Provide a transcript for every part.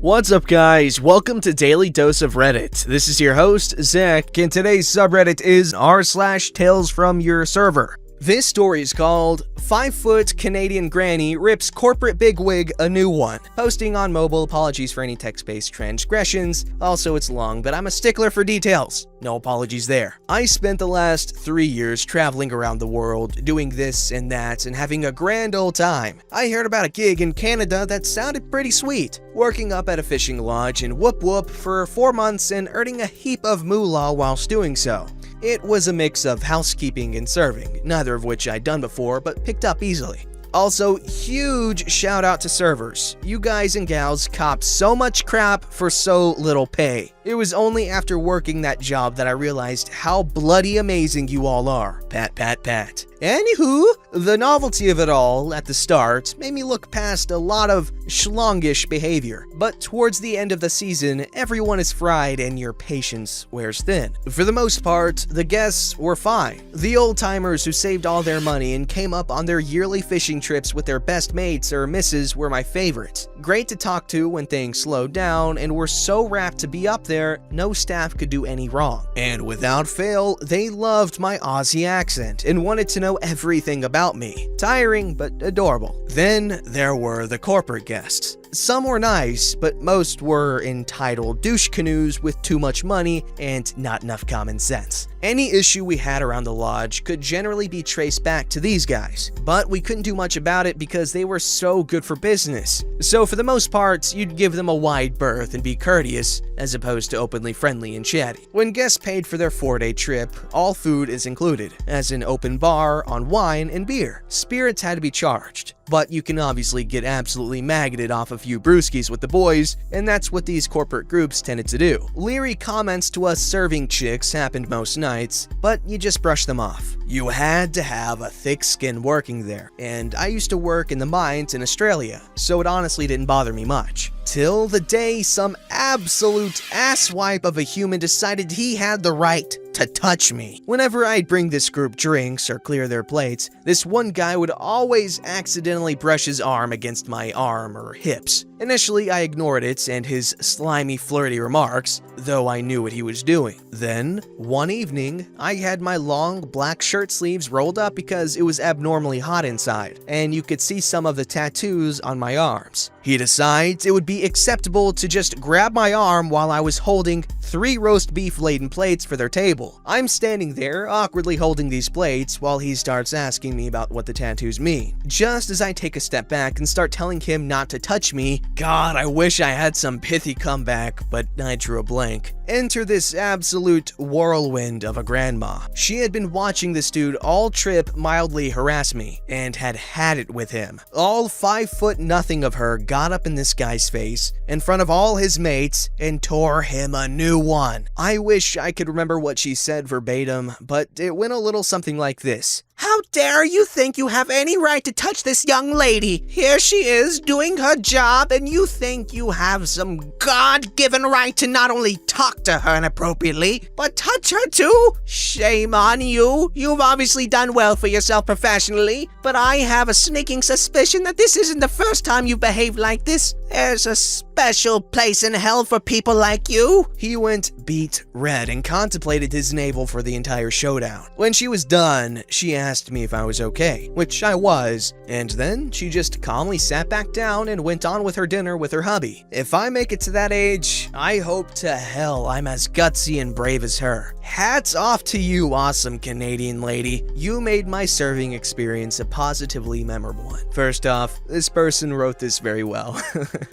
What's up, guys? Welcome to Daily Dose of Reddit. This is your host, Zach, and today's subreddit is r/TalesFromYourServer. This story is called 5-Foot Canadian Granny Rips Corporate Bigwig a New One. Posting on mobile, apologies for any text-based transgressions. Also, it's long, but I'm a stickler for details. No apologies there. I spent the last 3 years traveling around the world, doing this and that, and having a grand old time. I heard about a gig in Canada that sounded pretty sweet. Working up at a fishing lodge in Whoop Whoop for 4 months and earning a heap of moolah whilst doing so. It was a mix of housekeeping and serving, neither of which I'd done before, but picked up easily. Also, huge shout out to servers. You guys and gals copped so much crap for so little pay. It was only after working that job that I realized how bloody amazing you all are. Pat, pat, pat. Anywho, the novelty of it all at the start made me look past a lot of schlongish behavior. But towards the end of the season, everyone is fried and your patience wears thin. For the most part, the guests were fine. The old-timers who saved all their money and came up on their yearly fishing trips with their best mates or misses were my favorites. Great to talk to when things slowed down and were so rapt to be up there, no staff could do any wrong. And without fail, they loved my Aussie accent and wanted to know everything about me. Tiring, but adorable. Then there were the corporate guests. Some were nice, but most were entitled douche canoes with too much money and not enough common sense. Any issue we had around the lodge could generally be traced back to these guys, but we couldn't do much about it because they were so good for business. So for the most part, you'd give them a wide berth and be courteous, as opposed to openly friendly and chatty. When guests paid for their 4-day trip, all food is included, as an open bar on wine and beer. Spirits had to be charged, but you can obviously get absolutely maggoted off a few brewskis with the boys, and that's what these corporate groups tended to do. Leery comments to us serving chicks happened most nights, but you just brush them off. You had to have a thick skin working there, and I used to work in the mines in Australia, so it honestly didn't bother me much. Till the day some absolute asswipe of a human decided he had the right to touch me. Whenever I'd bring this group drinks or clear their plates, this one guy would always accidentally brush his arm against my arm or hips. Initially, I ignored it and his slimy, flirty remarks, though I knew what he was doing. Then, one evening, I had my long black shirt sleeves rolled up because it was abnormally hot inside, and you could see some of the tattoos on my arms. He decides it would be acceptable to just grab my arm while I was holding 3 roast beef-laden plates for their table. I'm standing there, awkwardly holding these plates, while he starts asking me about what the tattoos mean. Just as I take a step back and start telling him not to touch me, God, I wish I had some pithy comeback, but I drew a blank. Enter this absolute whirlwind of a grandma. She had been watching this dude all trip mildly harass me, and had it with him. All 5'0" of her got up in this guy's face, in front of all his mates, and tore him a new one. I wish I could remember what she said verbatim, but it went a little something like this. How dare you think you have any right to touch this young lady? Here she is doing her job, and you think you have some God-given right to not only talk to her inappropriately, but touch her too? Shame on you. You've obviously done well for yourself professionally, but I have a sneaking suspicion that this isn't the first time you've behaved like this. There's a special place in hell for people like you. He went beet red and contemplated his navel for the entire showdown. When she was done, she asked me if I was okay, which I was, and then she just calmly sat back down and went on with her dinner with her hubby. If I make it to that age, I hope to hell I'm as gutsy and brave as her. Hats off to you, awesome Canadian lady. You made my serving experience a positively memorable one. First off, this person wrote this very well.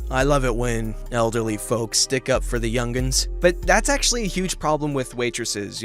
I love it when elderly folks stick up for the young'uns, but that's actually a huge problem with waitresses,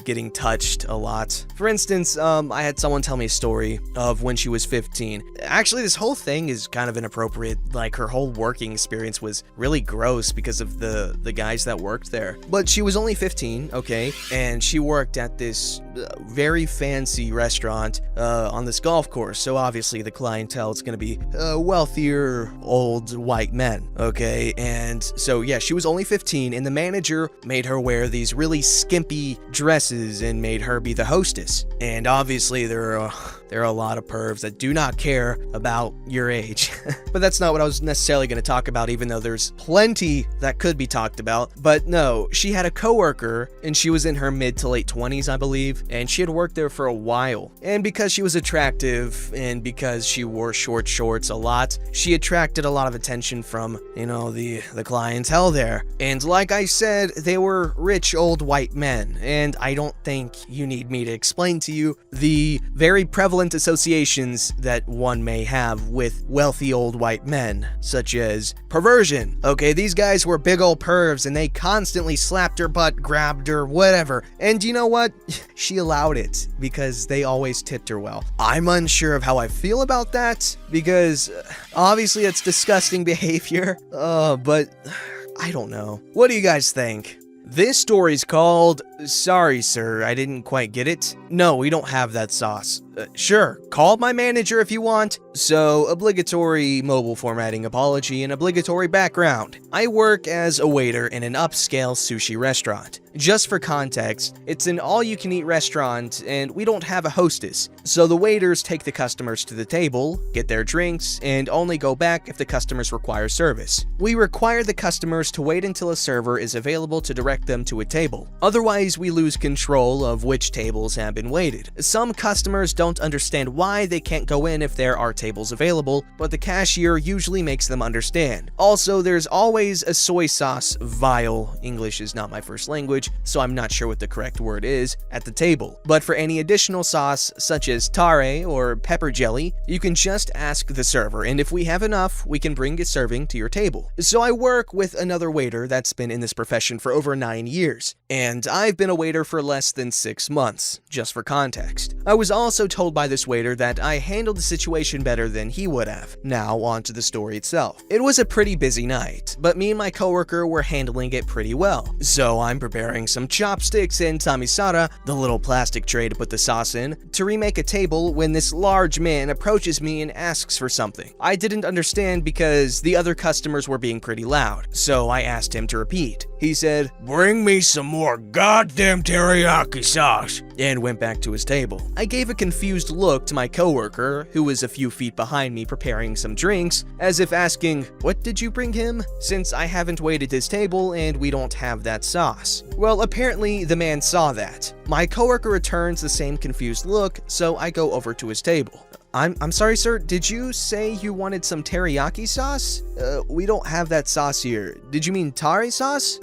getting touched a lot. For instance, I had someone tell me a story of when she was 15. Actually, this whole thing is kind of inappropriate. Like, her whole working experience was really gross because of the guys that worked there. But she was only 15, okay, and she worked at this very fancy restaurant on this golf course, so obviously the clientele is going to be wealthier old white men, okay? And so yeah, she was only 15, and the manager made her wear these really skimpy dresses and made her be the hostess. And obviously there are there are a lot of pervs that do not care about your age. But that's not what I was necessarily going to talk about, even though there's plenty that could be talked about. But no, she had a coworker, and she was in her mid to late 20s, I believe, and she had worked there for a while. And because she was attractive, and because she wore short shorts a lot, she attracted a lot of attention from, the clientele there. And like I said, they were rich old white men, and I don't think you need me to explain to you the very prevalent associations that one may have with wealthy old white men, such as perversion. Okay, these guys were big old pervs, and they constantly slapped her butt, grabbed her, whatever. And you know what? She allowed it, because they always tipped her well. I'm unsure of how I feel about that, because obviously it's disgusting behavior, but I don't know. What do you guys think? This story's called, "Sorry sir, I didn't quite get it. No, we don't have that sauce. Sure, call my manager if you want." So, obligatory mobile formatting apology and obligatory background. I work as a waiter in an upscale sushi restaurant. Just for context, it's an all-you-can-eat restaurant, and we don't have a hostess. So the waiters take the customers to the table, get their drinks, and only go back if the customers require service. We require the customers to wait until a server is available to direct them to a table. Otherwise, we lose control of which tables have been waited. Some customers don't understand why they can't go in if there are tables available, but the cashier usually makes them understand. Also, there's always a soy sauce vial, English is not my first language, so I'm not sure what the correct word is, at the table. But for any additional sauce, such as tare or pepper jelly, you can just ask the server, and if we have enough, we can bring a serving to your table. So I work with another waiter that's been in this profession for over 9 years, and I've been a waiter for less than 6 months, just for context. I was also told by this waiter that I handled the situation better than he would have. Now, on to the story itself. It was a pretty busy night, but me and my coworker were handling it pretty well. So I'm preparing some chopsticks and tamisara, the little plastic tray to put the sauce in, to remake a table when this large man approaches me and asks for something. I didn't understand because the other customers were being pretty loud, so I asked him to repeat. He said, "Bring me some more goddamn teriyaki sauce," and went back to his table. I gave a confused look to my coworker, who was a few feet behind me preparing some drinks, as if asking, "What did you bring him?" since I haven't waited his table and we don't have that sauce. Well, apparently the man saw that. My coworker returns the same confused look, so I go over to his table. I'm sorry, sir, did you say you wanted some teriyaki sauce? We don't have that sauce here. Did you mean tare sauce?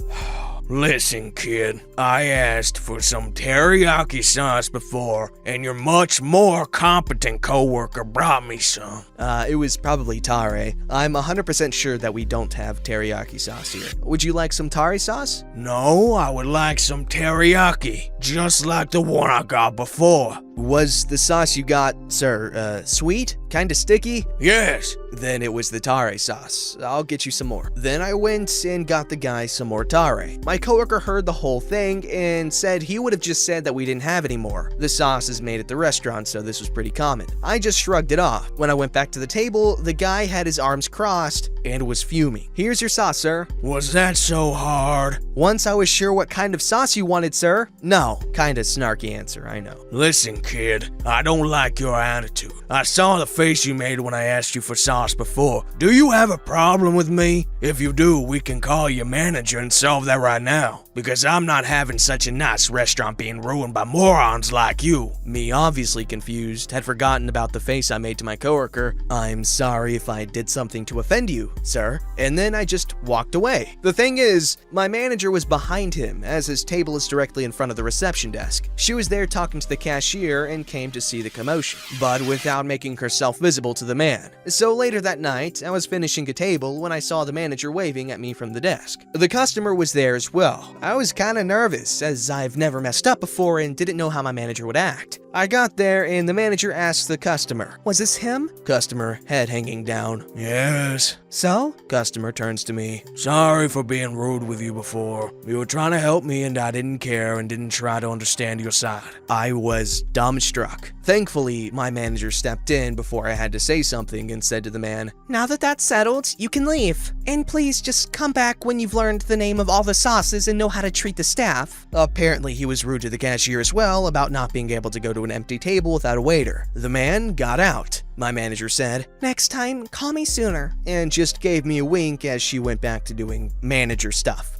Listen, kid, I asked for some teriyaki sauce before, and your much more competent coworker brought me some. It was probably tare. I'm 100% sure that we don't have teriyaki sauce here. Would you like some tare sauce? No, I would like some teriyaki, just like the one I got before. Was the sauce you got, sir, sweet? Kinda sticky? Yes. Then it was the tare sauce. I'll get you some more. Then I went and got the guy some more tare. My coworker heard the whole thing and said he would have just said that we didn't have any more. The sauce is made at the restaurant, so this was pretty common. I just shrugged it off. When I went back to the table, the guy had his arms crossed and was fuming. "Here's your sauce, sir." Was that so hard? "Once I was sure what kind of sauce you wanted, sir." "No." Kinda snarky answer, I know. Listen, kid, I don't like your attitude. I saw the face you made when I asked you for sauce before. Do you have a problem with me? If you do, we can call your manager and solve that right now. Because I'm not having such a nice restaurant being ruined by morons like you. Me, obviously confused, had forgotten about the face I made to my coworker. "I'm sorry if I did something to offend you, sir." And then I just walked away. The thing is, my manager was behind him, as his table is directly in front of the reception desk. She was there talking to the cashier and came to see the commotion, but without making herself visible to the man. So later that night, I was finishing a table when I saw the manager waving at me from the desk. The customer was there as well. I was kinda nervous, as I've never messed up before and didn't know how my manager would act. I got there and the manager asked the customer, "Was this him?" Customer, head hanging down. Yes. "So?" Customer turns to me. Sorry for being rude with you before. You were trying to help me and I didn't care and didn't try to understand your side. I was dumbstruck. Thankfully, my manager stepped in before I had to say something and said to the man, "Now that that's settled, you can leave. And please just come back when you've learned the name of all the sauces and know how to treat the staff." Apparently, he was rude to the cashier as well about not being able to go to an empty table without a waiter. The man got out. My manager said, "Next time, call me sooner," and just gave me a wink as she went back to doing manager stuff.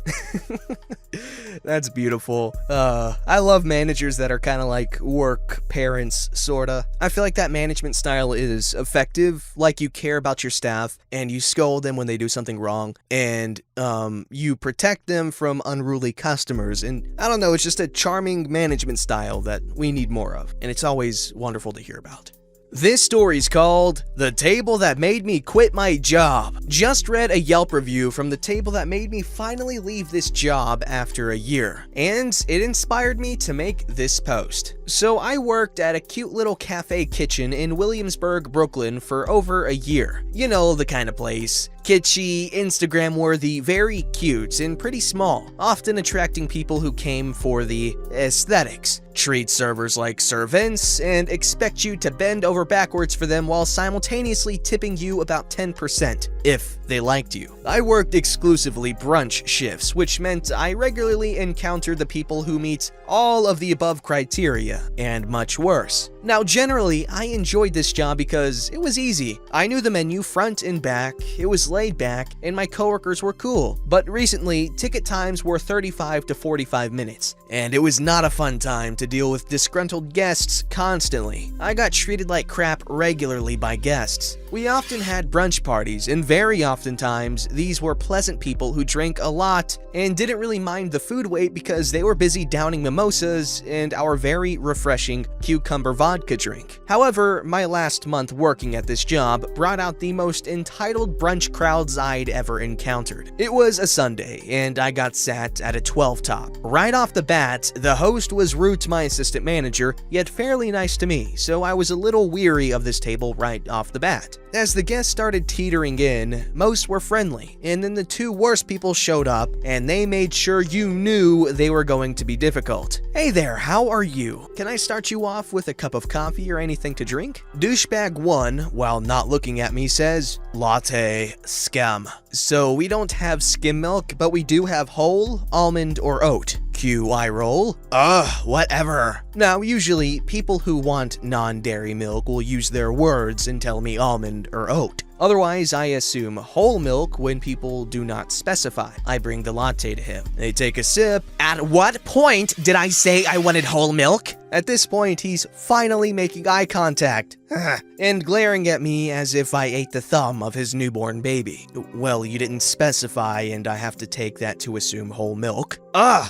That's beautiful. I love managers that are kind of like work parents, sorta. I feel like that management style is effective, like you care about your staff, and you scold them when they do something wrong, and you protect them from unruly customers, and I don't know, it's just a charming management style that we need more of, and it's always wonderful to hear about. This story's called The Table That Made Me Quit My Job. Just read a Yelp review from the table that made me finally leave this job after a year, and it inspired me to make this post. So I worked at a cute little cafe kitchen in Williamsburg, Brooklyn for over a year. You know, the kind of place. Kitschy, Instagram-worthy, very cute, and pretty small, often attracting people who came for the aesthetics. Treat servers like servants, and expect you to bend over backwards for them while simultaneously tipping you about 10%, if they liked you. I worked exclusively brunch shifts, which meant I regularly encountered the people who meet all of the above criteria, and much worse. Now, generally, I enjoyed this job because it was easy. I knew the menu front and back, it was laid back, and my coworkers were cool. But recently, ticket times were 35 to 45 minutes, and it was not a fun time to deal with disgruntled guests constantly. I got treated like crap regularly by guests. We often had brunch parties, and very oftentimes, these were pleasant people who drank a lot and didn't really mind the food wait because they were busy downing mimosas and our very refreshing cucumber vodka drink. However, my last month working at this job brought out the most entitled brunch crowds I'd ever encountered. It was a Sunday, and I got sat at a 12 top. Right off the bat, the host was rude to my assistant manager, yet fairly nice to me, so I was a little weary of this table right off the bat. As the guests started teetering in, most were friendly, and then the two worst people showed up, and they made sure you knew they were going to be difficult. "Hey there, how are you? Can I start you off with a cup of coffee or anything to drink?" Douchebag 1, while not looking at me, says, "Latte, skim." So we don't have skim milk, but we do have whole, almond, or oat. Cue eye roll. Whatever. Now, usually, people who want non-dairy milk will use their words and tell me almond or oat. Otherwise, I assume whole milk when people do not specify. I bring the latte to him. They take a sip. "At what point did I say I wanted whole milk?" At this point, he's finally making eye contact and glaring at me as if I ate the thumb of his newborn baby. "Well, you didn't specify, and I have to take that to assume whole milk."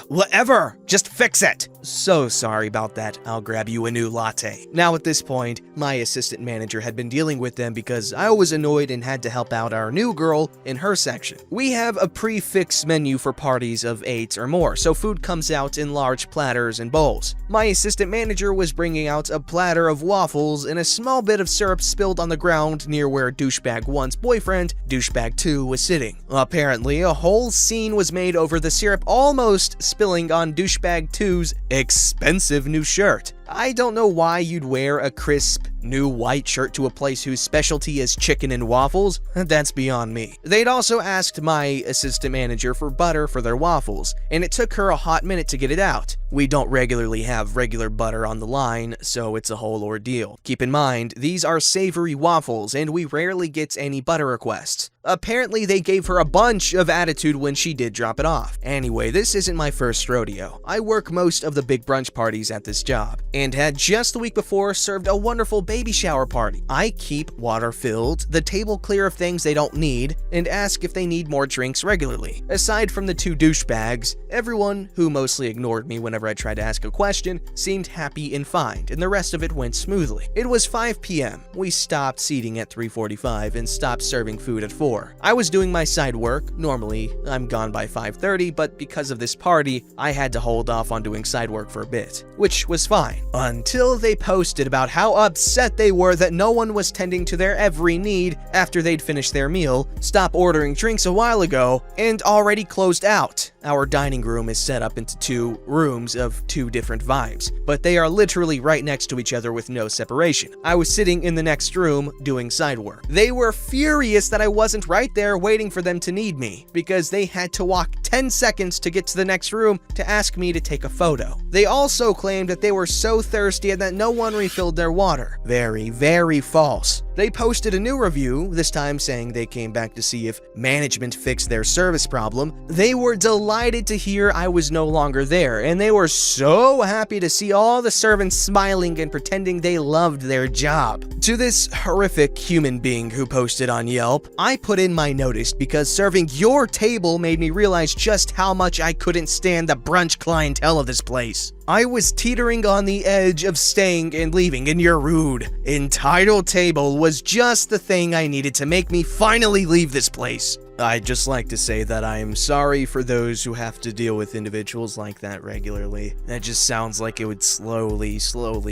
Whatever. Just fix it." "So sorry about that. I'll grab you a new latte." Now, at this point, my assistant manager had been dealing with them because I was annoyed and had to help out our new girl in her section. We have a prefix menu for parties of 8 or more, so food comes out in large platters and bowls. My assistant manager was bringing out a platter of waffles, and a small bit of syrup spilled on the ground near where Douchebag 1's boyfriend, Douchebag 2, was sitting. Apparently, a whole scene was made over the syrup almost spilling on Douchebag 2's expensive new shirt. I don't know why you'd wear a crisp, new white shirt to a place whose specialty is chicken and waffles. That's beyond me. They'd also asked my assistant manager for butter for their waffles, and it took her a hot minute to get it out. We don't regularly have regular butter on the line, so it's a whole ordeal. Keep in mind, these are savory waffles, and we rarely get any butter requests. Apparently, they gave her a bunch of attitude when she did drop it off. Anyway, this isn't my first rodeo. I work most of the big brunch parties at this job, and had just the week before served a wonderful baby shower party. I keep water filled, the table clear of things they don't need, and ask if they need more drinks regularly. Aside from the two douchebags, everyone, who mostly ignored me whenever I tried to ask a question, seemed happy and fine, and the rest of it went smoothly. It was 5 p.m. We stopped seating at 3:45 and stopped serving food at 4. I was doing my side work. Normally, I'm gone by 5:30, but because of this party, I had to hold off on doing side work for a bit, which was fine. Until they posted about how upset they were that no one was tending to their every need after they'd finished their meal, stopped ordering drinks a while ago, and already closed out. Our dining room is set up into 2 rooms of 2 different vibes, but they are literally right next to each other with no separation. I was sitting in the next room doing side work. They were furious that I wasn't right there waiting for them to need me, because they had to walk 10 seconds to get to the next room to ask me to take a photo. They also claimed that they were so thirsty and that no one refilled their water. Very, very false. They posted a new review, this time saying they came back to see if management fixed their service problem. They were delighted to hear I was no longer there, and they were so happy to see all the servants smiling and pretending they loved their job. To this horrific human being who posted on Yelp, I put in my notice because serving your table made me realize just how much I couldn't stand the brunch clientele of this place. I was teetering on the edge of staying and leaving, and your rude, entitled table was just the thing I needed to make me finally leave this place. I'd just like to say that I am sorry for those who have to deal with individuals like that regularly. That just sounds like it would slowly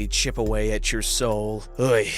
chip away at your soul. Oy.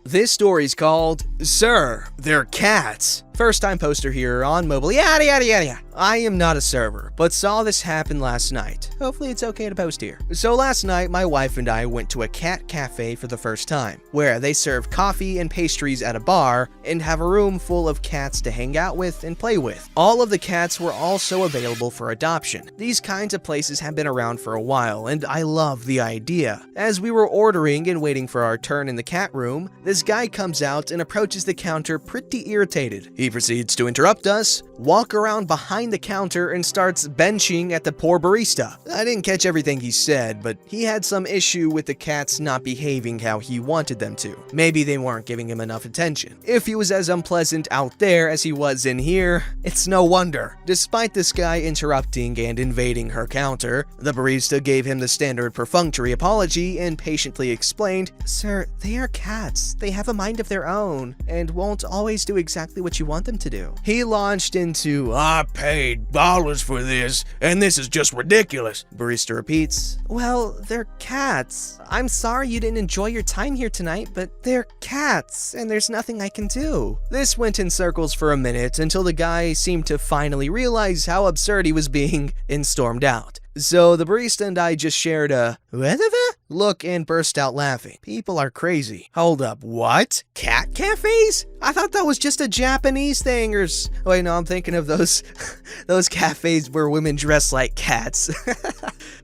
This story's called, Sir, They're Cats. First time poster here on mobile, yada yada yada yada. I am not a server, but saw this happen last night. Hopefully it's okay to post here. So last night, my wife and I went to a cat cafe for the first time, where they serve coffee and pastries at a bar and have a room full of cats to hang out with and play with. All of the cats were also available for adoption. These kinds of places have been around for a while, and I love the idea. As we were ordering and waiting for our turn in the cat room, this guy comes out and approaches the counter pretty irritated. He proceeds to interrupt us, walk around behind the counter, and starts benching at the poor barista. I didn't catch everything he said, but he had some issue with the cats not behaving how he wanted them to. Maybe they weren't giving him enough attention. If he was as unpleasant out there as he was in here, it's no wonder. Despite this guy interrupting and invading her counter, the barista gave him the standard perfunctory apology and patiently explained, "Sir, they are cats. They have a mind of their own and won't always do exactly what you want them to do." He launched into, I paid dollars for this, and this is just ridiculous. Barista repeats, "Well, they're cats. I'm sorry you didn't enjoy your time here tonight, but they're cats, and there's nothing I can do." This went in circles for a minute until the guy seemed to finally realize how absurd he was being and stormed out. So the barista and I just shared a look and burst out laughing. People are crazy. Hold up, what? Cat cafes? I thought that was just a Japanese thing wait, no, I'm thinking of those cafes where women dress like cats.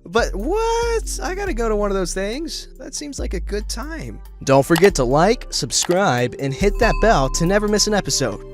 But what? I gotta go to one of those things. That seems like a good time. Don't forget to like, subscribe, and hit that bell to never miss an episode.